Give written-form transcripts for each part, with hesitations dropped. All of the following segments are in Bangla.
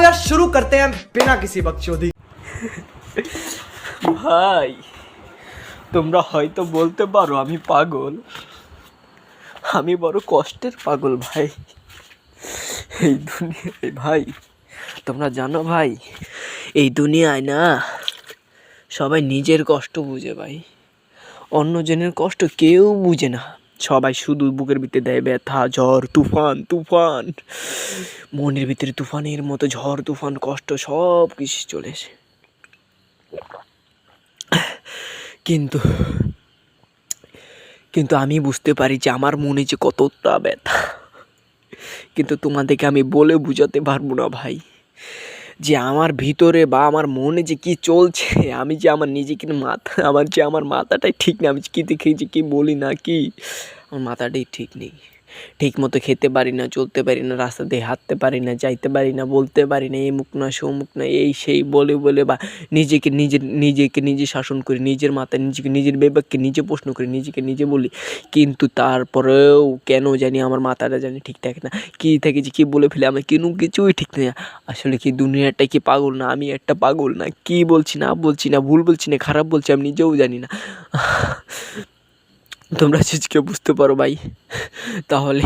यार शुरू करते हैं बिना किसी बकचोदी। ভাই তোমরা হয়তো বলতে পারো আমি পাগল, আমি বড় কষ্টের পাগল ভাই। এই দুনিয়ায় ভাই, তোমরা জানো ভাই, এই দুনিয়ায় না সবাই নিজের কষ্ট বুঝে ভাই, অন্যজনের কষ্ট কেউ বুঝে না। সবাই শুধু বুকের ভিতরে দেয় ব্যথা, ঝড় তুফান তুফান, মনের ভিতরে তুফানের মতো ঝড় তুফান কষ্ট সব কিছু চলে আসে। কিন্তু কিন্তু আমি বুঝতে পারি যে আমার মনে যে কতটা ব্যথা, কিন্তু তোমাদেরকে আমি বলে বুঝাতে পারবো না ভাই, যে আমার ভিতরে বা আমার মনে যে কি চলছে। আমি যে আমার নিজেকে আমার মাথাটাই ঠিক নেই। আমি কী দেখি যে কী বলি না কি, আমার মাথাটাই ঠিক নেই। ঠিক মতো খেতে পারি না, চলতে পারি না, রাস্তা দিয়ে হাঁটতে পারি না, যাইতে পারি না, বলতে পারি না, এই মুখ না সমুখ না, এই সেই বলে বলে বা নিজেকে নিজে শাসন করি, নিজের মাথায় নিজের বিবেককে নিজে প্রশ্ন করি, নিজেকে নিজে বলি। কিন্তু তারপরেও কেন জানি আমার মাথাটা জানি ঠিক থাকে না, কী থাকে যে কী বলে ফেলে, আমার কোনো কিছুই ঠিক নেই। আসলে কি দুনিয়াটা কি পাগল না আমি একটা পাগল, না কি বলছি না ভুল বলছি না খারাপ বলছি আমি নিজেও জানি না। তোমরা চিজকে বুঝতে পারো ভাই, তাহলে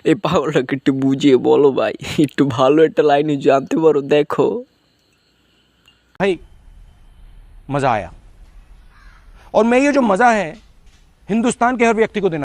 এই পাগলটাকে একটু বুঝিয়ে বলো ভাই, একটু ভালো একটা লাইনে জানতে পারো। দেখো भाई मजा आया, और मैं ये जो मजा है हिंदुस्तान के हर व्यक्ति को देना